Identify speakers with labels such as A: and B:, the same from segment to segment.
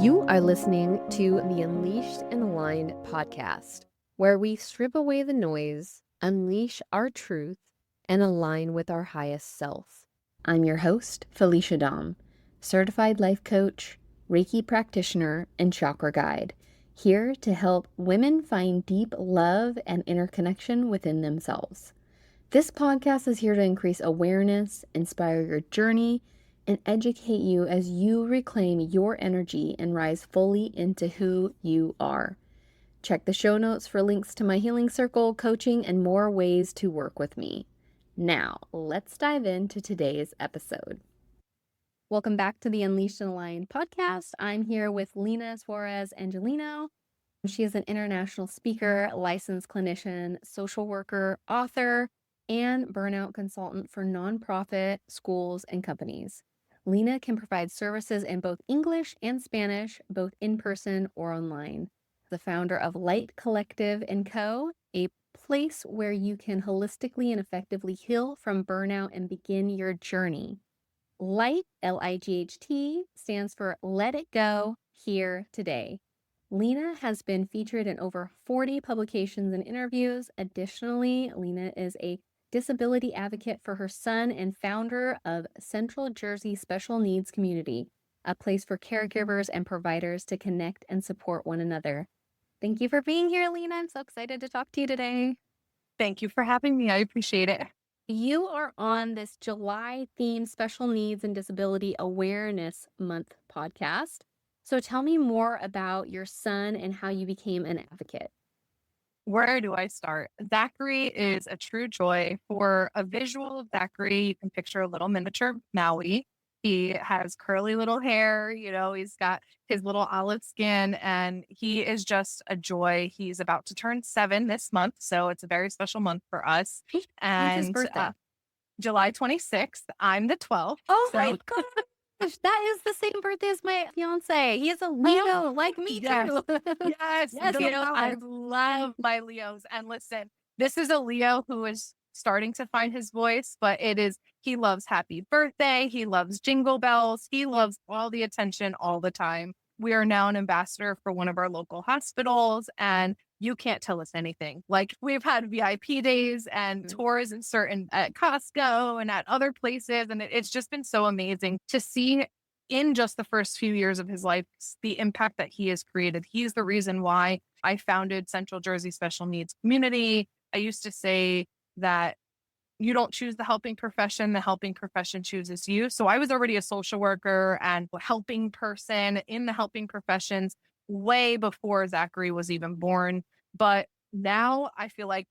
A: You are listening to the Unleashed and Aligned podcast, where we strip away the noise, unleash our truth, and align with our highest self. I'm your host, Felicia Dom, certified life coach, Reiki practitioner, and chakra guide, here to help women find deep love and interconnection within themselves. This podcast is here to increase awareness, inspire your journey, and educate you as you reclaim your energy and rise fully into who you are. Check the show notes for links to my healing circle, coaching, and more ways to work with me. Now, let's dive into today's episode. Welcome back to the Unleashed and Aligned podcast. I'm here with Lena Suarez Angelino. She is an international speaker, licensed clinician, social worker, author, and burnout consultant for nonprofit, schools, and companies. Lena can provide services in both English and Spanish, both in person or online. The founder of Light Collective & Co., a place where you can holistically and effectively heal from burnout and begin your journey. Light, L-I-G-H-T, stands for Let It Go, Here Today. Lena has been featured in over 40 publications and interviews. Additionally, Lena is a disability advocate for her son and founder of Central Jersey Special Needs Community, a place for caregivers and providers to connect and support one another. Thank you for being here, Lena. I'm so excited to talk to you today.
B: Thank you for having me. I appreciate it.
A: You are on this July-themed Special Needs and Disability Awareness Month podcast. So tell me more about your son and how you became an advocate.
B: Where do I start? Zachary is a true joy. For a visual of Zachary, you can picture a little miniature Maui. He has curly little hair, he's got his little olive skin, and he is just a joy. He's about to turn 7 this month, so it's a very special month for us.
A: When's his birthday?
B: July 26th. I'm the 12th.
A: Oh my gosh, that is the same birthday as my fiance. He is a Leo, like me
B: Yes.
A: too.
B: Yes.
A: Yes,
B: I love my Leos. And listen, this is a Leo who is starting to find his voice, but he loves happy birthday. He loves jingle bells. He loves all the attention all the time. We are now an ambassador for one of our local hospitals, and you can't tell us anything. Like, we've had VIP days and tours at Costco and at other places. And it's just been so amazing to see in just the first few years of his life, the impact that he has created. He's the reason why I founded Central Jersey Special Needs Community. I used to say that you don't choose the helping profession, the helping profession chooses you. So I was already a social worker and a helping person in the helping professions way before Zachary was even born. But now I feel like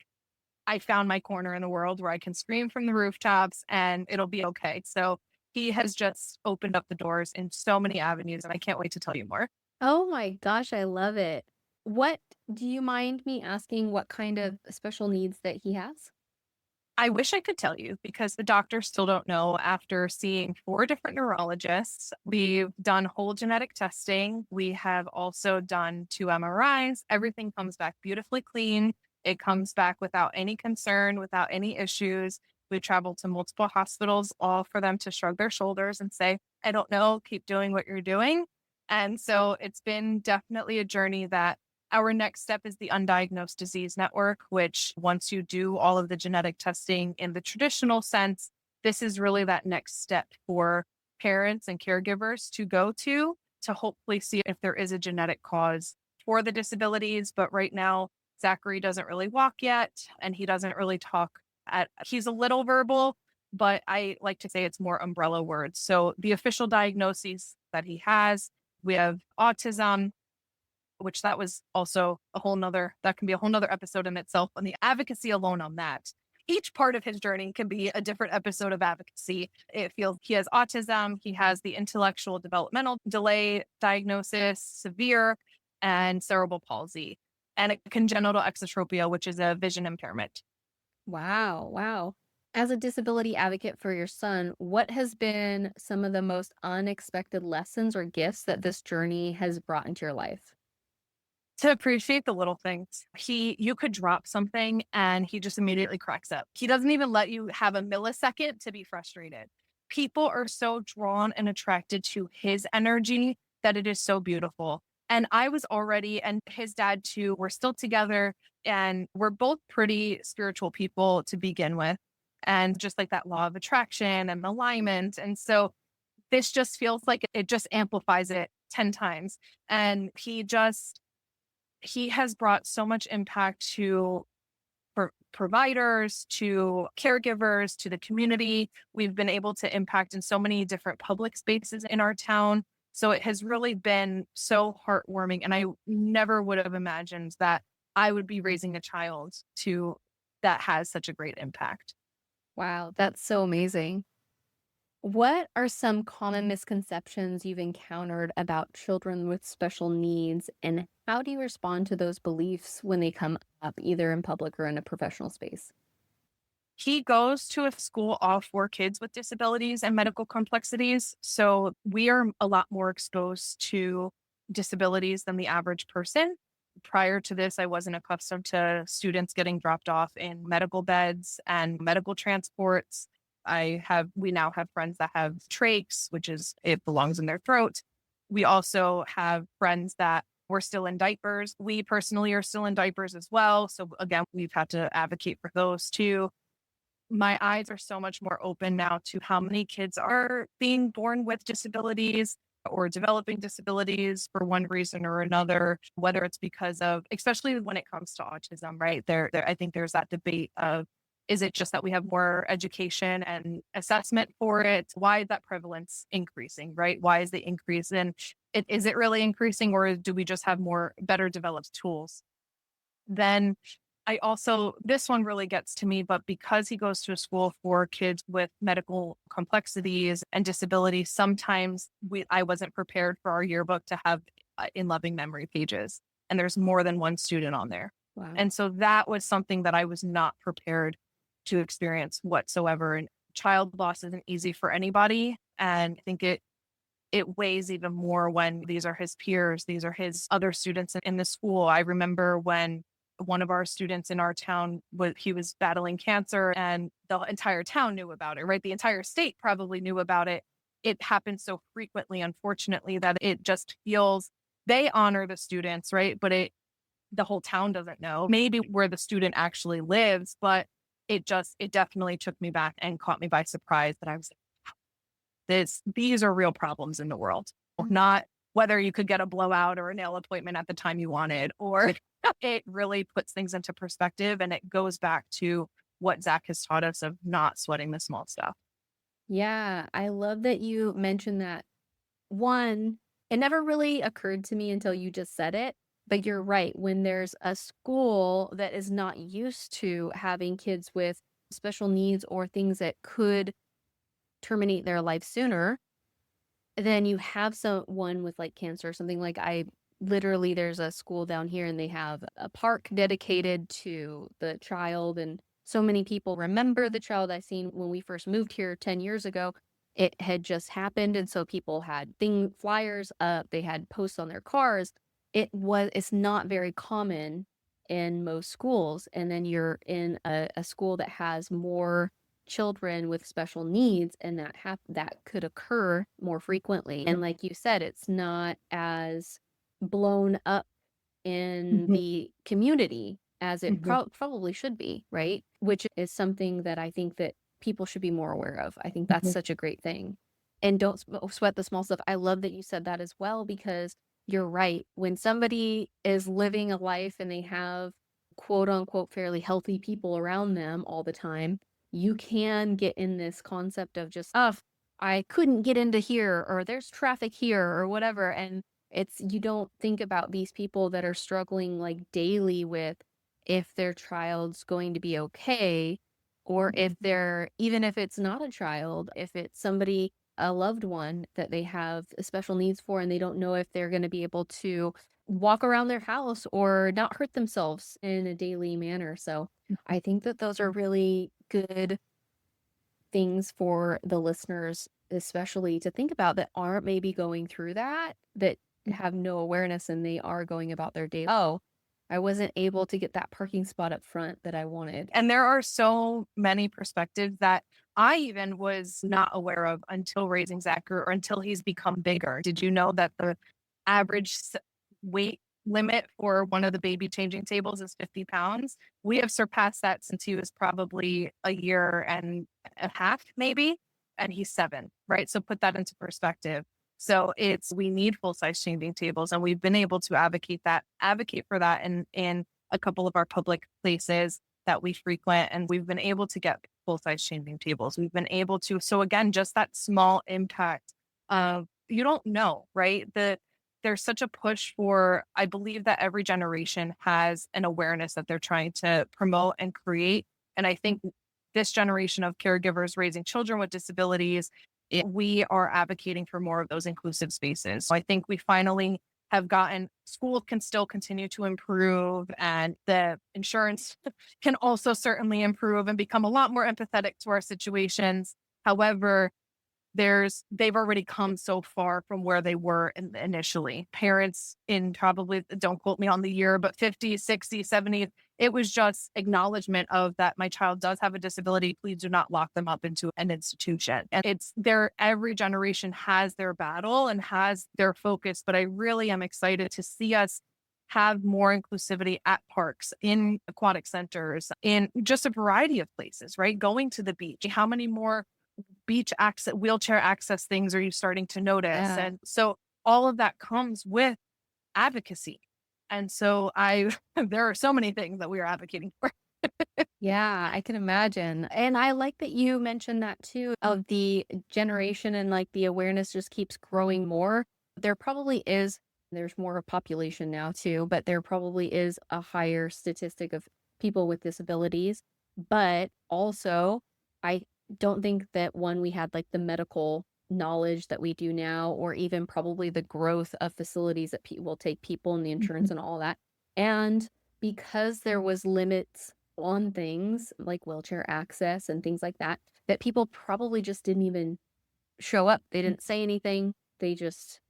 B: I found my corner in the world where I can scream from the rooftops and it'll be okay. So he has just opened up the doors in so many avenues, and I can't wait to tell you more.
A: Oh my gosh, I love it. Do you mind me asking what kind of special needs that he has?
B: I wish I could tell you because the doctors still don't know after seeing 4 different neurologists. We've done whole genetic testing. We have also done 2 MRIs. Everything comes back beautifully clean. It comes back without any concern, without any issues. We traveled to multiple hospitals, all for them to shrug their shoulders and say, I don't know, keep doing what you're doing. And so it's been definitely a journey that our next step is the Undiagnosed Disease Network, which once you do all of the genetic testing in the traditional sense, this is really that next step for parents and caregivers to go to hopefully see if there is a genetic cause for the disabilities. But right now, Zachary doesn't really walk yet, and he doesn't really talk. He's a little verbal, but I like to say it's more umbrella words. So the official diagnoses that he has, we have autism, which that was also that can be a whole nother episode in itself on the advocacy alone on that. Each part of his journey can be a different episode of advocacy. It feels he has autism, he has the intellectual developmental delay diagnosis, severe, and cerebral palsy, and a congenital exotropia, which is a vision impairment.
A: Wow. As a disability advocate for your son, what has been some of the most unexpected lessons or gifts that this journey has brought into your life?
B: To appreciate the little things. You could drop something and he just immediately cracks up. He doesn't even let you have a millisecond to be frustrated. People are so drawn and attracted to his energy that it is so beautiful. And I was already, and his dad too, we're still together, and we're both pretty spiritual people to begin with. And just like that law of attraction and alignment. And so this just feels like it just amplifies it 10 times. And he has brought so much impact to providers, to caregivers, to the community. We've been able to impact in so many different public spaces in our town. So it has really been so heartwarming. And I never would have imagined that I would be raising a child to that has such a great impact.
A: Wow, that's so amazing. What are some common misconceptions you've encountered about children with special needs, and how do you respond to those beliefs when they come up, either in public or in a professional space?
B: He goes to a school all for kids with disabilities and medical complexities. So we are a lot more exposed to disabilities than the average person. Prior to this, I wasn't accustomed to students getting dropped off in medical beds and medical transports. We now have friends that have trachs, which is, it belongs in their throat. We also have friends that were still in diapers. We personally are still in diapers as well. So again, we've had to advocate for those too. My eyes are so much more open now to how many kids are being born with disabilities or developing disabilities for one reason or another, whether it's because of, especially when it comes to autism, right? I think there's that debate of, is it just that we have more education and assessment for it? Why is that prevalence increasing, right? Why is the increase in it? Is it really increasing, or do we just have more better developed tools? Then I also, this one really gets to me, but because he goes to a school for kids with medical complexities and disabilities, sometimes I wasn't prepared for our yearbook to have in loving memory pages. And there's more than one student on there.
A: Wow.
B: And so that was something that I was not prepared to experience whatsoever. And child loss isn't easy for anybody. And I think it weighs even more when these are his peers, these are his other students in the school. I remember when one of our students in our town he was battling cancer, and the entire town knew about it, right? The entire state probably knew about it. It happens so frequently, unfortunately, that it just feels, they honor the students, right? But the whole town doesn't know maybe where the student actually lives, but it definitely took me back and caught me by surprise that I was these are real problems in the world, not whether you could get a blowout or a nail appointment at the time you wanted, or it really puts things into perspective. And it goes back to what Zach has taught us of not sweating the small stuff.
A: Yeah, I love that you mentioned that. One, it never really occurred to me until you just said it, but you're right. When there's a school that is not used to having kids with special needs or things that could terminate their life sooner, then you have someone with, like, cancer or something. Like, I literally, there's a school down here, and they have a park dedicated to the child, and so many people remember the child. I seen when we first moved here 10 years ago, it had just happened, and so people had flyers up, they had posts on their cars. It's not very common in most schools, and then you're in a school that has more children with special needs, and that could occur more frequently. And like you said, it's not as blown up in
B: Mhm,
A: the community as it
B: mhm,
A: probably should be, right? Which is something that I think that people should be more aware of. I think that's
B: mhm.
A: such a great thing. And don't sweat the small stuff. I love that you said that as well, because you're right. When somebody is living a life and they have quote unquote fairly healthy people around them all the time, you can get in this concept of just, oh, I couldn't get into here, or there's traffic here, or whatever. And you don't think about these people that are struggling like daily with if their child's going to be okay, or if they're, even if it's not a child, if it's somebody, a loved one that they have special needs for, and they don't know if they're going to be able to walk around their house or not hurt themselves in a daily manner. So I think that those are really good things for the listeners, especially to think about, that aren't maybe going through that have no awareness, and they are going about their day. Oh, I wasn't able to get that parking spot up front that I wanted.
B: And there are so many perspectives that I even was not aware of until raising Zach, or until he's become bigger. Did you know that average weight limit for one of the baby changing tables is 50 pounds. We have surpassed that since he was probably a year and a half, maybe, and he's 7, right? So put that into perspective. So we need full size changing tables, and we've been able to advocate for that in a couple of our public places that we frequent, and we've been able to get full size changing tables. We've been able to, so again, just that small impact of, you don't know, right? There's such a push for, I believe that every generation has an awareness that they're trying to promote and create. And I think this generation of caregivers raising children with disabilities, we are advocating for more of those inclusive spaces. So I think we finally have gotten, schools can still continue to improve, and the insurance can also certainly improve and become a lot more empathetic to our situations. However, they've already come so far from where they were initially. Parents in, probably, don't quote me on the year, but 50s, 60s, 70s, it was just acknowledgement of that my child does have a disability. Please do not lock them up into an institution. And it's there, every generation has their battle and has their focus, but I really am excited to see us have more inclusivity at parks, in aquatic centers, in just a variety of places, right? Going to the beach. How many more beach access, wheelchair access things are you starting to notice?
A: Yeah.
B: And so all of that comes with advocacy. And so there are so many things that we are advocating for.
A: Yeah, I can imagine. And I like that you mentioned that too, of the generation, and like the awareness just keeps growing more. There probably is, there's more of a population now too, but there probably is a higher statistic of people with disabilities. But also, I don't think that when we had like the medical knowledge that we do now, or even probably the growth of facilities that will take people and the insurance and all that. And because there was limits on things like wheelchair access and things like that, that people probably just didn't even show up. They didn't say anything. They just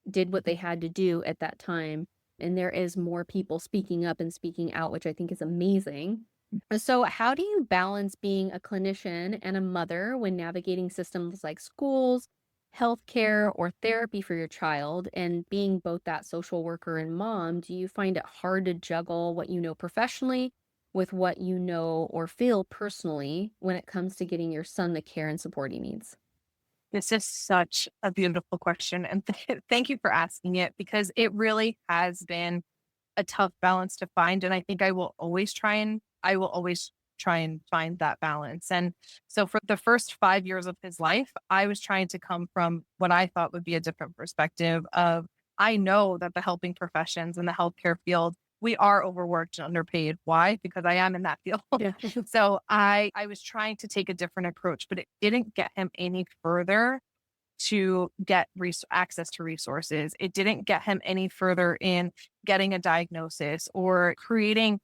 A: did what they had to do at that time. And there is more people speaking up and speaking out, which I think is amazing. So, how do you balance being a clinician and a mother when navigating systems like schools, healthcare, or therapy for your child? And being both that social worker and mom, do you find it hard to juggle what you know professionally with what you know or feel personally when it comes to getting your son the care and support he needs?
B: This is such a beautiful question. And thank you for asking it, because it really has been a tough balance to find. And I think I will always try and find that balance. And so for the first 5 years of his life, I was trying to come from what I thought would be a different perspective of, I know that the helping professions in the healthcare field, we are overworked and underpaid. Why? Because I am in that field.
A: Yeah.
B: So I was trying to take a different approach, but it didn't get him any further to get access to resources. It didn't get him any further in getting a diagnosis or creating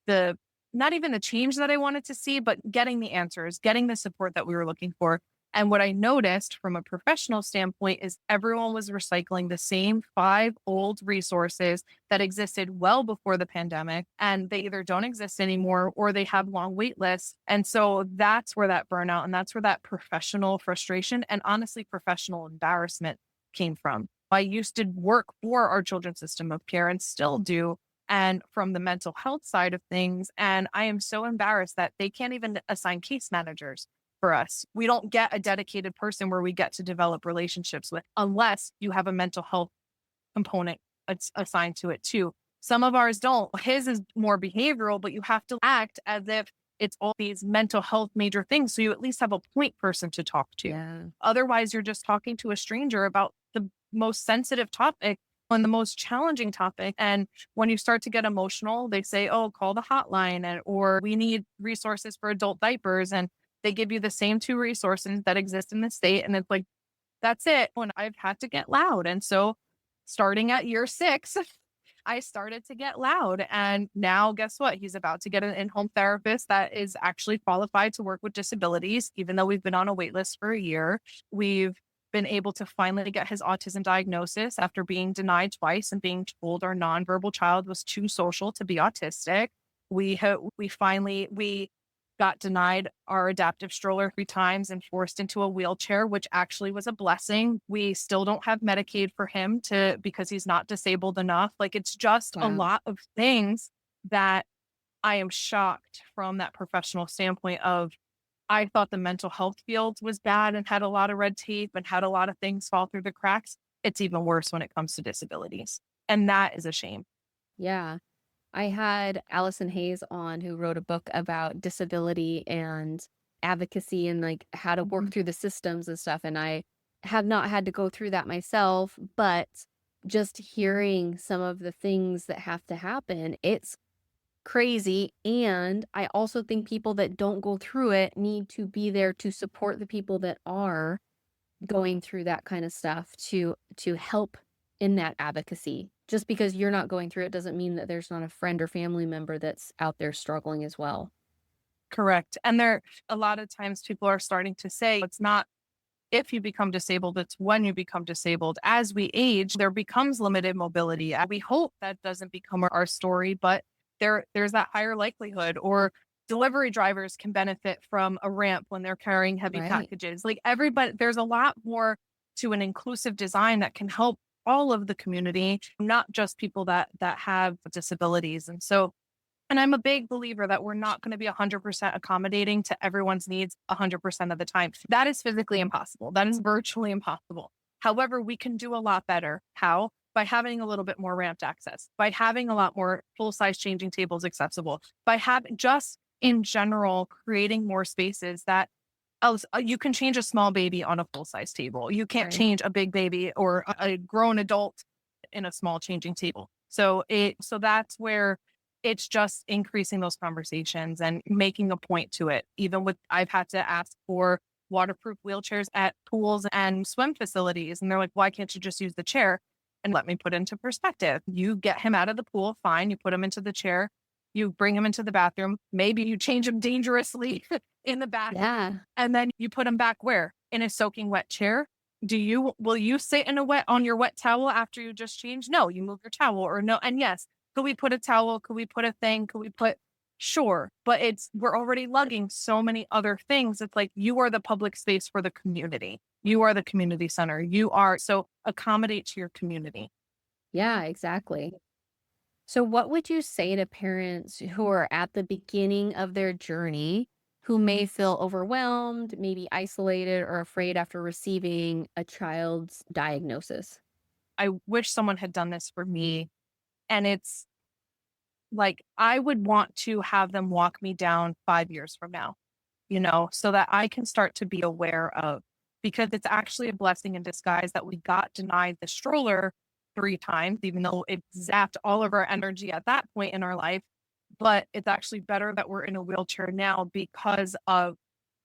B: the, not even the change that I wanted to see, but getting the answers, getting the support that we were looking for. And what I noticed from a professional standpoint is everyone was recycling the same 5 old resources that existed well before the pandemic, and they either don't exist anymore or they have long wait lists. And so that's where that burnout, and that's where that professional frustration and honestly professional embarrassment came from. I used to work for our children's system of care and still do, and from the mental health side of things. And I am so embarrassed that they can't even assign case managers for us. We don't get a dedicated person where we get to develop relationships with, unless you have a mental health component assigned to it too. Some of ours don't. His is more behavioral, but you have to act as if it's all these mental health major things. So you at least have a point person to talk to.
A: Yeah.
B: Otherwise, you're just talking to a stranger about the most sensitive topic and the most challenging topic. And when you start to get emotional, they say, oh, call the hotline, or we need resources for adult diapers. And they give you the same 2 resources that exist in the state. And it's like, that's it. When I've had to get loud. And so starting at year 6, I started to get loud. And now guess what? He's about to get an in-home therapist that is actually qualified to work with disabilities, even though we've been on a wait list for a year. We've been able to finally get his autism diagnosis after being denied twice and being told our nonverbal child was too social to be autistic. We finally got denied our adaptive stroller 3 times and forced into a wheelchair, which actually was a blessing. We still don't have Medicaid for him because he's not disabled enough. Like, it's just a
A: Wow.
B: lot of things that I am shocked from that professional standpoint of, I thought the mental health field was bad and had a lot of red tape and had a lot of things fall through the cracks. It's even worse when it comes to disabilities. And that is a shame.
A: Yeah. I had Allison Hayes on who wrote a book about disability and advocacy and like how to work
B: Mhm.
A: through the systems and stuff. And I have not had to go through that myself, but just hearing some of the things that have to happen, it's crazy. And I also think people that don't go through it need to be there to support the people that are going through that kind of stuff to help in that advocacy. Just because you're not going through it doesn't mean that there's not a friend or family member that's out there struggling as well.
B: Correct. And there, a lot of times people are starting to say it's not if you become disabled, it's when you become disabled. As we age, there becomes limited mobility. We hope that doesn't become our story, but there's that higher likelihood. Or delivery drivers can benefit from a ramp when they're carrying heavy
A: Right.
B: packages. Like, everybody, there's a lot more to an inclusive design that can help all of the community, not just people that have disabilities. And I'm a big believer that we're not going to be 100% accommodating to everyone's needs 100% of the time. That is physically impossible. That is virtually impossible. However, we can do a lot better. How? By having a little bit more ramped access, by having a lot more full size changing tables accessible, by having, just in general, creating more spaces that you can change a small baby on a full size table. You can't
A: Right.
B: change a big baby or a grown adult in a small changing table. So that's where it's just increasing those conversations and making a point to it. Even with, I've had to ask for waterproof wheelchairs at pools and swim facilities. And they're like, why can't you just use the chair? And let me put into perspective. You get him out of the pool, fine. You put him into the chair. You bring him into the bathroom. Maybe you change him dangerously in the bathroom.
A: Yeah.
B: And then you put him back where? In a soaking wet chair? Will you sit in a wet on your wet towel after you just changed? No, you move your towel or no. And yes, could we put a towel? Could we put a thing? Could we put, sure. But we're already lugging so many other things. It's like, you are the public space for the community. You are the community center. So accommodate to your community.
A: Yeah, exactly. So what would you say to parents who are at the beginning of their journey who may feel overwhelmed, maybe isolated or afraid after receiving a child's diagnosis?
B: I wish someone had done this for me. And it's like, I would want to have them walk me down 5 years from now, so that I can start to be aware of, because it's actually a blessing in disguise that we got denied the stroller 3 times, even though it zapped all of our energy at that point in our life. But it's actually better that we're in a wheelchair now because of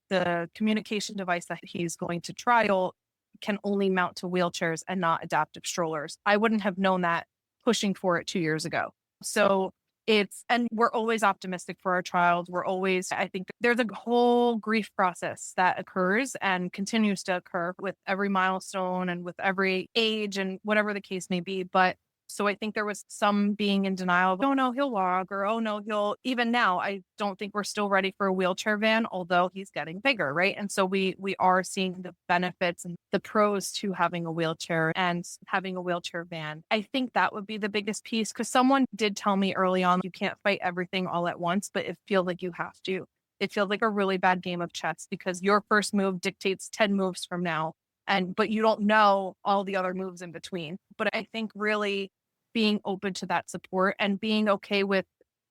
B: the communication device that he's going to trial can only mount to wheelchairs and not adaptive strollers. I wouldn't have known that pushing for it 2 years ago. So and we're always optimistic for our child. I think there's a whole grief process that occurs and continues to occur with every milestone and with every age and whatever the case may be. But so I think there was some being in denial of, oh no, he'll walk, or oh no, even now, I don't think we're still ready for a wheelchair van, although he's getting bigger, right? And so we are seeing the benefits and the pros to having a wheelchair and having a wheelchair van. I think that would be the biggest piece, because someone did tell me early on, you can't fight everything all at once, but it feels like you have to. It feels like a really bad game of chess, because your first move dictates 10 moves from now. But you don't know all the other moves in between. But I think really being open to that support and being okay with,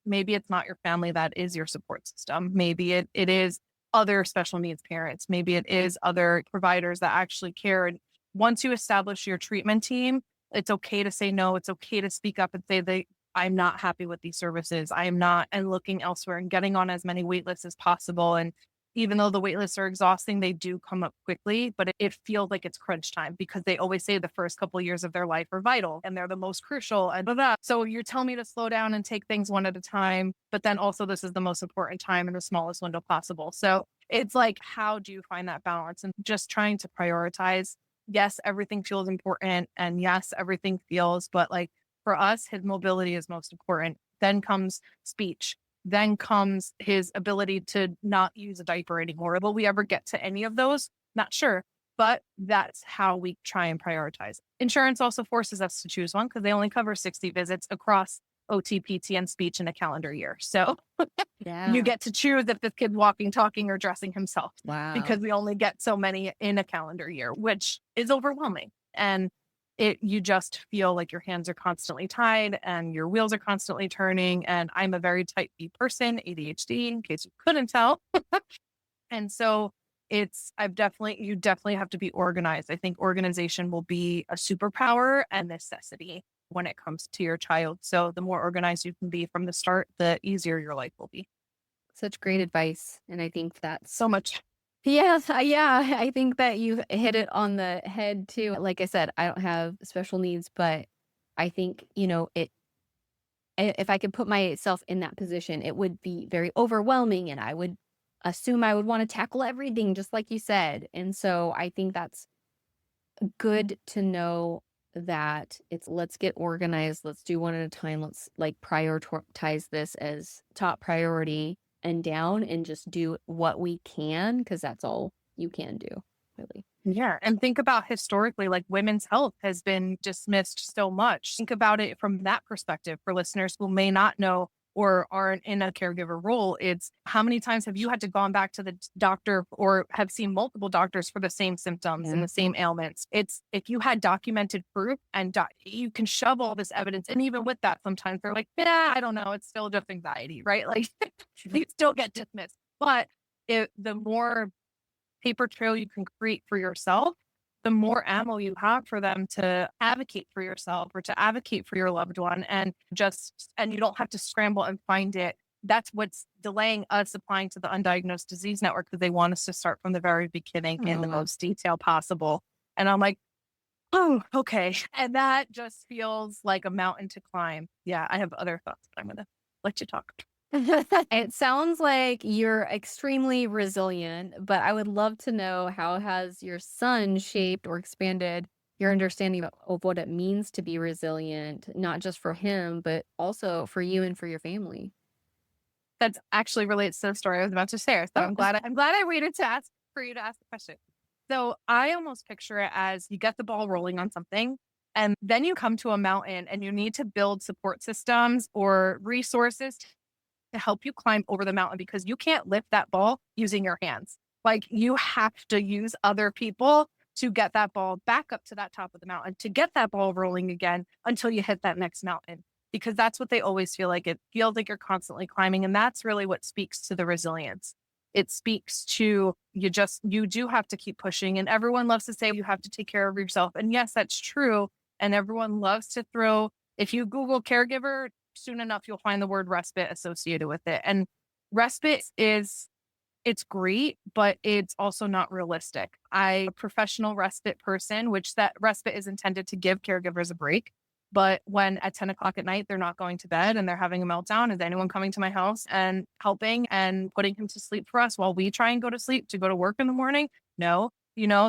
B: maybe it's not your family that is your support system. Maybe it is other special needs parents. Maybe it is other providers that actually care. And once you establish your treatment team, it's okay to say no. It's okay to speak up and say that I'm not happy with these services. I am not, and looking elsewhere and getting on as many wait lists as possible. And even though the wait lists are exhausting, they do come up quickly, but it feels like it's crunch time, because they always say the first couple of years of their life are vital and they're the most crucial. And blah, blah. So you're telling me to slow down and take things one at a time, but then also this is the most important time in the smallest window possible. So it's like, how do you find that balance? And just trying to prioritize. Yes, everything feels important, and yes, everything feels, but like, for us, his mobility is most important. Then comes speech. then comes his ability to not use a diaper anymore. Will we ever get to any of those? Not sure. But that's how we try and prioritize. Insurance also forces us to choose one because they only cover 60 visits across OT, PT, and speech in a calendar year. So you get to choose if this kid's walking, talking, or dressing himself because
A: Wow.
B: we only get so many in a calendar year, which is overwhelming. And you just feel like your hands are constantly tied and your wheels are constantly turning. And I'm a very type B person, ADHD, in case you couldn't tell. And so you definitely have to be organized. I think organization will be a superpower and necessity when it comes to your child. So the more organized you can be from the start, the easier your life will be.
A: Such great advice. And I think that's,
B: So much.
A: yes, yeah, I think that you've hit it on the head too. Like I said, I don't have special needs, but I think, if I could put myself in that position, it would be very overwhelming and I would assume I would want to tackle everything, just like you said. And so I think that's good to know that let's get organized. Let's do one at a time. Let's like prioritize this as top priority and down and just do what we can because that's all you can do, really.
B: Yeah. And think about historically, like women's health has been dismissed so much. Think about it from that perspective for listeners who may not know or aren't in a caregiver role. It's how many times have you had to gone back to the doctor or have seen multiple doctors for the same symptoms and
A: Yeah.
B: the same ailments? It's if you had documented proof and you can shove all this evidence. And even with that, sometimes they're like, yeah, I don't know. It's still just anxiety, right? Like you still get dismissed. But the more paper trail you can create for yourself, the more ammo you have for them to advocate for yourself or to advocate for your loved one and you don't have to scramble and find it. That's what's delaying us applying to the undiagnosed disease network because they want us to start from the very beginning in the
A: Oh,
B: most detail possible. And I'm like, oh, okay. And that just feels like a mountain to climb. Yeah, I have other thoughts, but I'm going to let you talk.
A: it sounds like you're extremely resilient, but I would love to know how has your son shaped or expanded your understanding of what it means to be resilient, not just for him, but also for you and for your family.
B: That's actually relates to the story I was about to share. So
A: Oh,
B: I'm glad I waited to ask for you to ask the question. So I almost picture it as you get the ball rolling on something and then you come to a mountain and you need to build support systems or resources to help you climb over the mountain because you can't lift that ball using your hands. Like you have to use other people to get that ball back up to that top of the mountain, to get that ball rolling again until you hit that next mountain. Because that's what they always feel like. It feels like you're constantly climbing. And that's really what speaks to the resilience. It speaks to you do have to keep pushing. And everyone loves to say you have to take care of yourself. And yes, that's true. And everyone loves to if you Google caregiver, soon enough, you'll find the word respite associated with it. And respite it's great, but it's also not realistic. I'm a professional respite person, which that respite is intended to give caregivers a break. But when at 10 o'clock at night, they're not going to bed and they're having a meltdown, is anyone coming to my house and helping and putting him to sleep for us while we try and go to sleep to go to work in the morning? No,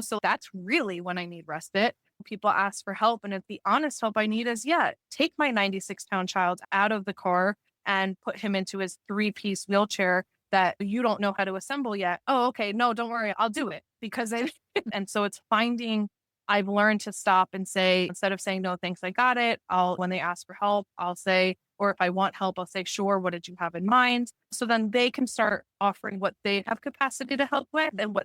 B: so that's really when I need respite. People ask for help. And if the honest help I need is, yeah, take my 96-pound child out of the car and put him into his 3-piece wheelchair that you don't know how to assemble yet. Oh, okay. No, don't worry. I'll do it because and so it's I've learned to stop and say, instead of saying, no, thanks, I got it. When they ask for help, I'll say, or if I want help, I'll say, sure. What did you have in mind? So then they can start offering what they have capacity to help with and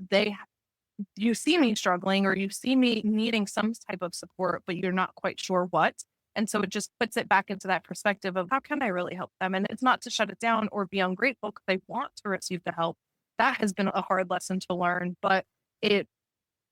B: you see me struggling or you see me needing some type of support, but you're not quite sure what. And so it just puts it back into that perspective of how can I really help them? And it's not to shut it down or be ungrateful because they want to receive the help. That has been a hard lesson to learn, but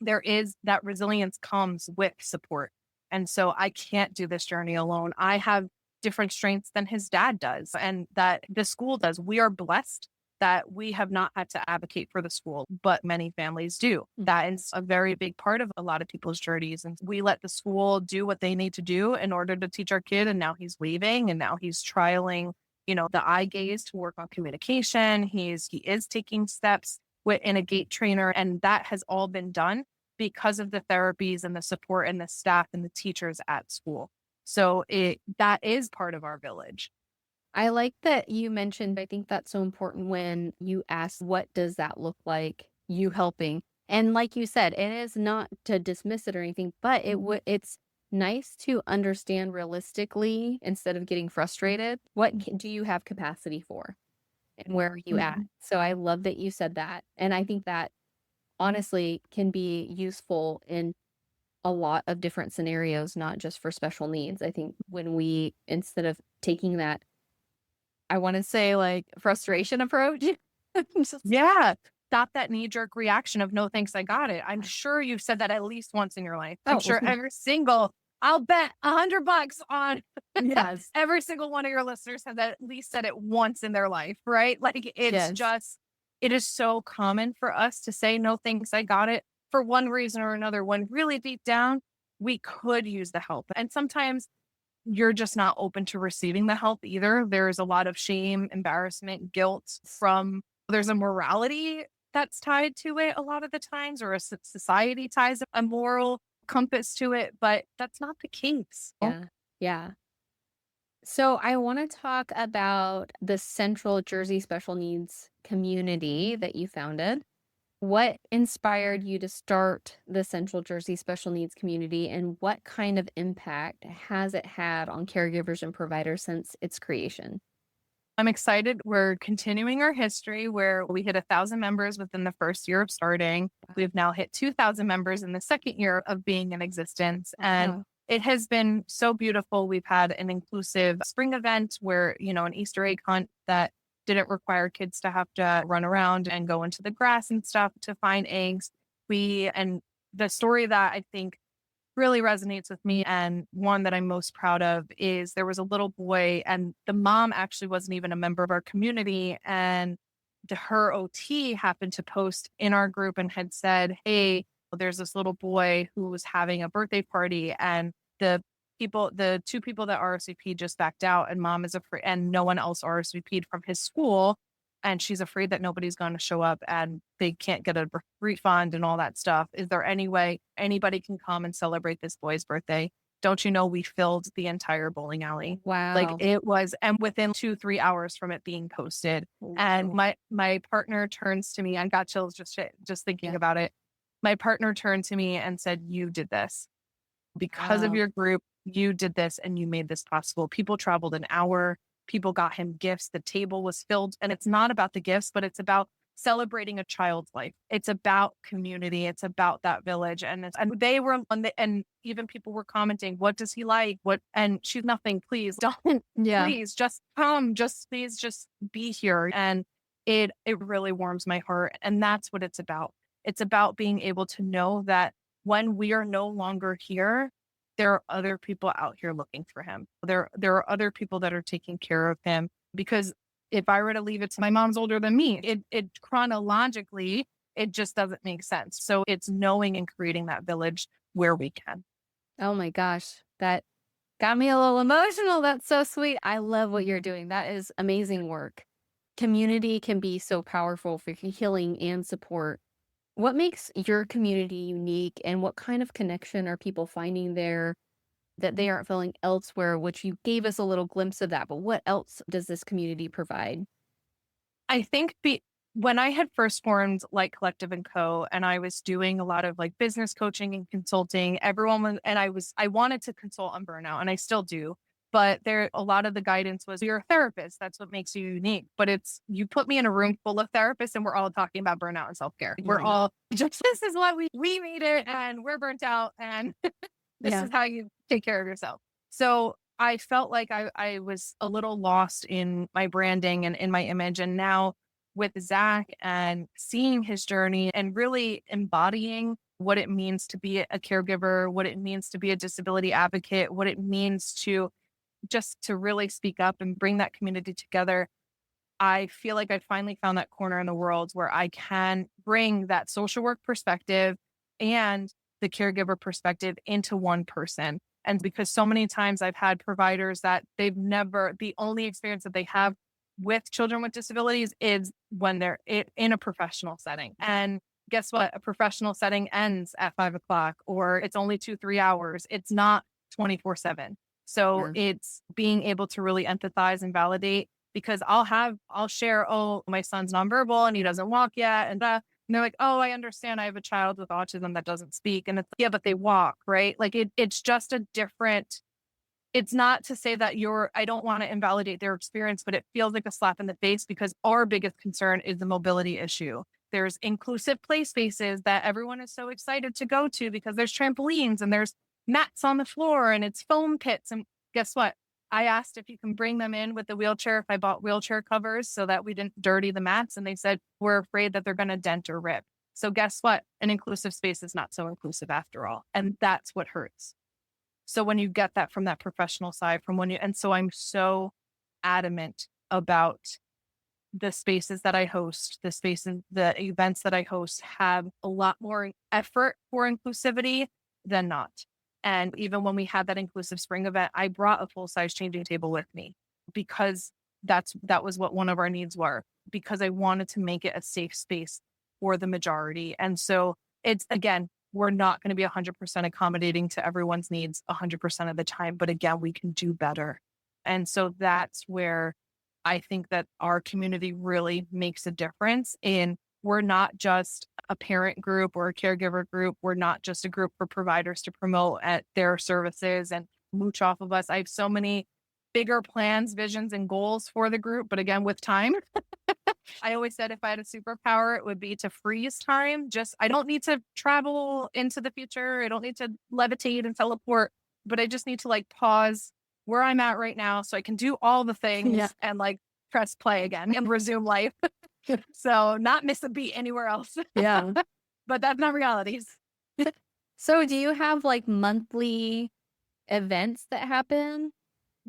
B: there is that resilience comes with support. And so I can't do this journey alone. I have different strengths than his dad does and that the school does. We are blessed that we have not had to advocate for the school, but many families do. That is a very big part of a lot of people's journeys. And we let the school do what they need to do in order to teach our kid. And now he's leaving and now he's trialing, the eye gaze to work on communication. He is taking steps in a gait trainer. And that has all been done because of the therapies and the support and the staff and the teachers at school. So that is part of our village.
A: I like that you mentioned, I think that's so important when you ask, what does that look like, you helping? And like you said, it is not to dismiss it or anything, but it's nice to understand realistically instead of getting frustrated. Do you have capacity for? And where are you at?
B: Mhm.
A: So I love that you said that. And I think that honestly can be useful in a lot of different scenarios, not just for special needs. I think when we, instead of taking that, I want to say like frustration approach, just,
B: Yeah. Stop that knee jerk reaction of no thanks, I got it. I'm sure you've said that at least once in your life. I'm
A: oh,
B: sure I'll bet $100 on
A: yes,
B: every single one of your listeners have at least said it once in their life, right? Like
A: yes,
B: it is so common for us to say no thanks, I got it for one reason or another, when really deep down, we could use the help. And sometimes you're just not open to receiving the help either. There's a lot of shame, embarrassment, guilt from there's a morality that's tied to it a lot of the times, or a society ties a moral compass to it, but that's not the case.
A: yeah, yeah. So I want to talk about the Central Jersey Special Needs community that you founded. What inspired you to start the Central Jersey Special Needs community, and what kind of impact has it had on caregivers and providers since its creation?
B: I'm excited. We're continuing our history where we hit 1,000 members within the first year of starting. We've now hit 2,000 members in the second year of being in existence. And
A: Wow.
B: it has been so beautiful. We've had an inclusive spring event where, an Easter egg hunt that didn't require kids to have to run around and go into the grass and stuff to find eggs. And the story that I think really resonates with me, and one that I'm most proud of, is there was a little boy, and the mom actually wasn't even a member of our community, and her OT happened to post in our group and had said, "Hey, there's this little boy who was having a birthday party, and the two people that RSVP just backed out, and mom is afraid, and no one else RSVP'd from his school, and she's afraid that nobody's going to show up and they can't get a refund and all that stuff. Is there any way anybody can come and celebrate this boy's birthday? Don't you know we filled the entire bowling alley? Like
A: Wow.
B: it was, and within 2-3 hours from it being posted, and
A: Wow.
B: my partner turns to me. I got chills just thinking
A: Yeah.
B: about it. My partner turned to me and said, "You did this because of
A: Wow.
B: your group. You did this and you made this possible." People traveled an hour. People got him gifts. The table was filled. And it's not about the gifts, but it's about celebrating a child's life. It's about community. It's about that village. And they were on the, and even people were commenting, "What does he like? What?" And she's, "Nothing. Please don't.
A: Yeah.
B: Please just come. Just please just be here." And it really warms my heart. And that's what it's about. It's about being able to know that when we are no longer here, there are other people out here looking for him. There are other people that are taking care of him, because if I were to leave it to, my mom's older than me, it chronologically, it just doesn't make sense. So it's knowing and creating that village where we can.
A: Oh my gosh. That got me a little emotional. That's so sweet. I love what you're doing. That is amazing work. Community can be so powerful for healing and support. What makes your community unique, and what kind of connection are people finding there that they aren't feeling elsewhere, which you gave us a little glimpse of that, but what else does this community provide?
B: I think when I had first formed like Collective and Co, and I was doing a lot of like business coaching and consulting, everyone was, and I wanted to consult on burnout, and I still do. But there, a lot of the guidance was, you're a therapist. That's what makes you unique. But it's, you put me in a room full of therapists and we're all talking about burnout and self care. We're
A: Right.
B: all just, this is what we made it, and we're burnt out, and this
A: Yeah.
B: is how you take care of yourself. So I felt like I was a little lost in my branding and in my image. And now with Zach and seeing his journey and really embodying what it means to be a caregiver, what it means to be a disability advocate, what it means to just to really speak up and bring that community together, I feel like I finally found that corner in the world where I can bring that social work perspective and the caregiver perspective into one person. And because so many times I've had providers that the only experience that they have with children with disabilities is when they're in a professional setting. And guess what? A professional setting ends at 5 o'clock, or it's only 2-3 hours. It's not 24/7. So
A: Yeah.
B: it's being able to really empathize and validate, because I'll share, oh, my son's nonverbal and he doesn't walk yet. And they're like, oh, I understand. I have a child with autism that doesn't speak. And it's, yeah, but they walk, right? Like it's just a different, it's not to say that I don't want to invalidate their experience, but it feels like a slap in the face because our biggest concern is the mobility issue. There's inclusive play spaces that everyone is so excited to go to because there's trampolines and there's mats on the floor and it's foam pits. And guess what? I asked if you can bring them in with the wheelchair, if I bought wheelchair covers so that we didn't dirty the mats. And they said, we're afraid that they're going to dent or rip. So guess what? An inclusive space is not so inclusive after all. And that's what hurts. So when you get that from that professional side, and so I'm so adamant about the spaces that I host, the events that I host have a lot more effort for inclusivity than not. And even when we had that inclusive spring event, I brought a full size changing table with me because that was what one of our needs were, because I wanted to make it a safe space for the majority. And so it's, again, we're not going to be 100% accommodating to everyone's needs 100% of the time. But again, we can do better. And so that's where I think that our community really makes a difference in, we're not just a parent group or a caregiver group. We're not just a group for providers to promote at their services and mooch off of us. I have so many bigger plans, visions, and goals for the group. But again, with time, I always said if I had a superpower, it would be to freeze time. I don't need to travel into the future. I don't need to levitate and teleport, but I just need to like pause where I'm at right now so I can do all the things
A: Yeah.
B: and like press play again and resume life. So not miss a beat anywhere else.
A: Yeah.
B: But that's not realities.
A: So do you have like monthly events that happen?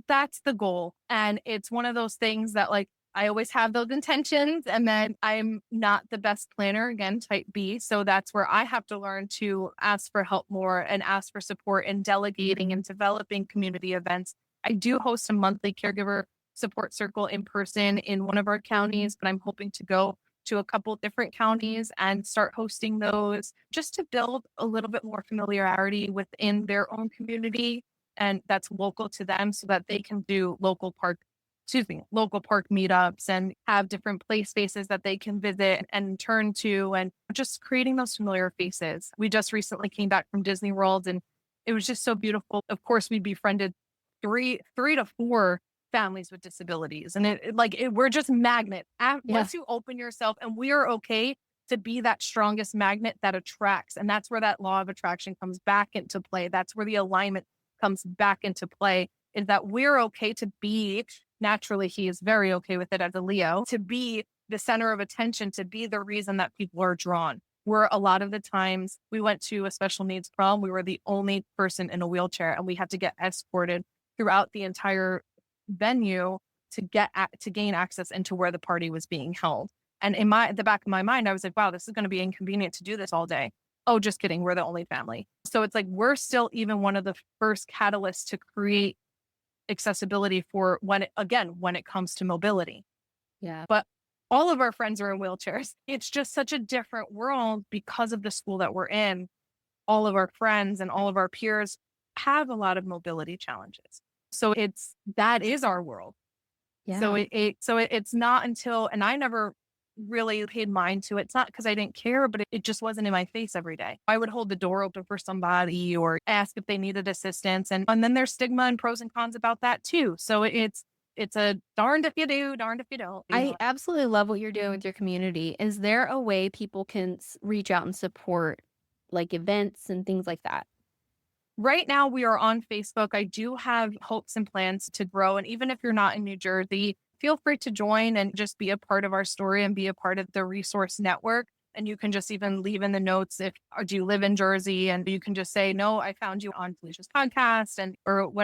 B: That's the goal. And it's one of those things that like I always have those intentions, and then I'm not the best planner, again, type B. So that's where I have to learn to ask for help more and ask for support in delegating and developing community events. I do host a monthly caregiver support circle in person in one of our counties, but I'm hoping to go to a couple different counties and start hosting those just to build a little bit more familiarity within their own community, and that's local to them, so that they can do local park meetups and have different play spaces that they can visit and turn to, and just creating those familiar faces. We just recently came back from Disney World and it was just so beautiful. Of course, we befriended three to four families with disabilities, and we're just magnet.
A: Yeah.
B: Once you open yourself, and we are okay to be that strongest magnet that attracts. And that's where that law of attraction comes back into play. That's where the alignment comes back into play, is that we're okay to be, naturally, he is very okay with it as a Leo, to be the center of attention, to be the reason that people are drawn. Where a lot of the times we went to a special needs prom, we were the only person in a wheelchair and we had to get escorted throughout the entire venue to gain access into where the party was being held. And in the back of my mind, I was like, wow, this is going to be inconvenient to do this all day. Oh, just kidding. We're the only family. So it's like, we're still even one of the first catalysts to create accessibility for when it comes to mobility.
A: Yeah.
B: But all of our friends are in wheelchairs. It's just such a different world because of the school that we're in. All of our friends and all of our peers have a lot of mobility challenges. So that is our world.
A: Yeah.
B: So it's not until, and I never really paid mind to it. It's not because I didn't care, but it just wasn't in my face every day. I would hold the door open for somebody or ask if they needed assistance. And then there's stigma and pros and cons about that too. So it's a darned if you do, darned if you don't.
A: I absolutely love what you're doing with your community. Is there a way people can reach out and support like events and things like that?
B: Right now, we are on Facebook. I do have hopes and plans to grow. And even if you're not in New Jersey, feel free to join and just be a part of our story and be a part of the resource network. And you can just even leave in the notes do you live in Jersey? And you can just say, no, I found you on Felicia's podcast,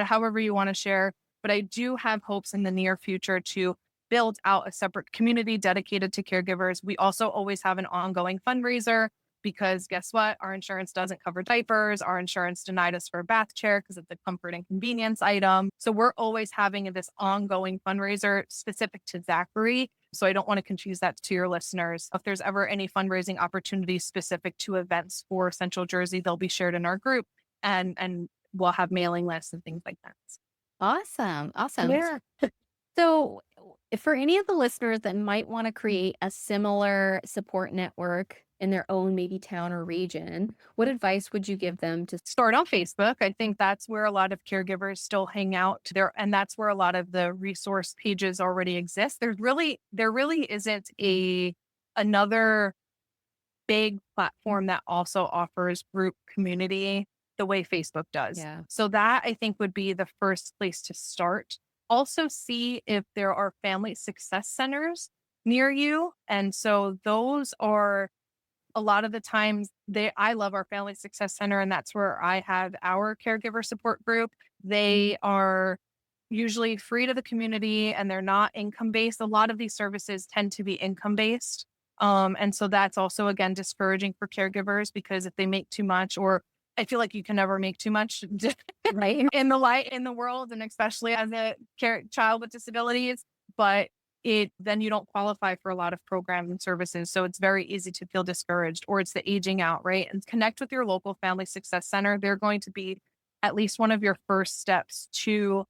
B: however you want to share. But I do have hopes in the near future to build out a separate community dedicated to caregivers. We also always have an ongoing fundraiser, because guess what? Our insurance doesn't cover diapers. Our insurance denied us for a bath chair because it's a comfort and convenience item. So we're always having this ongoing fundraiser specific to Zachary. So I don't want to confuse that to your listeners. If there's ever any fundraising opportunities specific to events for Central Jersey, they'll be shared in our group, and we'll have mailing lists and things like that.
A: Awesome. Awesome.
B: Yeah.
A: So, for any of the listeners that might want to create a similar support network in their own maybe town or region, what advice would you give them to?
B: Start on Facebook. I think that's where a lot of caregivers still hang out there, and that's where a lot of the resource pages already exist. There really isn't a another big platform that also offers group community the way Facebook does.
A: Yeah.
B: So that I think would be the first place to start. Also see if there are family success centers near you. And so those are a lot of the times I love our family success center, and that's where I have our caregiver support group. They are usually free to the community and they're not income based. A lot of these services tend to be income based. And so that's also again discouraging for caregivers because if they make too much, or I feel like you can never make too much
A: Right.
B: in the world, and especially as a child with disabilities. But then you don't qualify for a lot of programs and services. So it's very easy to feel discouraged, or it's the aging out, right? And connect with your local family success center. They're going to be at least one of your first steps to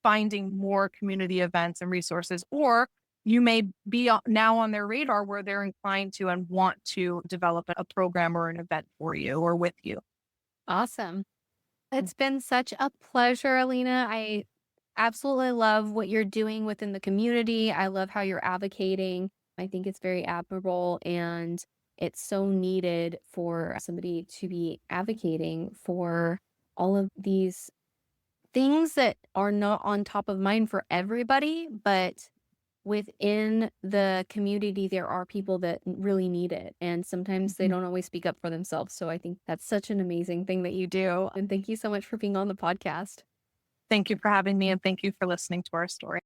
B: finding more community events and resources, or you may be now on their radar where they're inclined to and want to develop a program or an event for you or with you.
A: Awesome. It's been such a pleasure, Alina. I absolutely love what you're doing within the community. I love how you're advocating. I think it's very admirable and it's so needed for somebody to be advocating for all of these things that are not on top of mind for everybody, but within the community, there are people that really need it. And sometimes they
B: Mhm.
A: don't always speak up for themselves. So I think that's such an amazing thing that you do. And thank you so much for being on the podcast.
B: Thank you for having me, and thank you for listening to our story.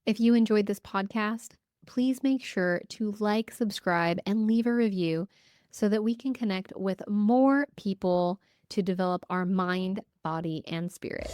A: If you enjoyed this podcast, please make sure to like, subscribe, and leave a review so that we can connect with more people to develop our mind, body, and spirit.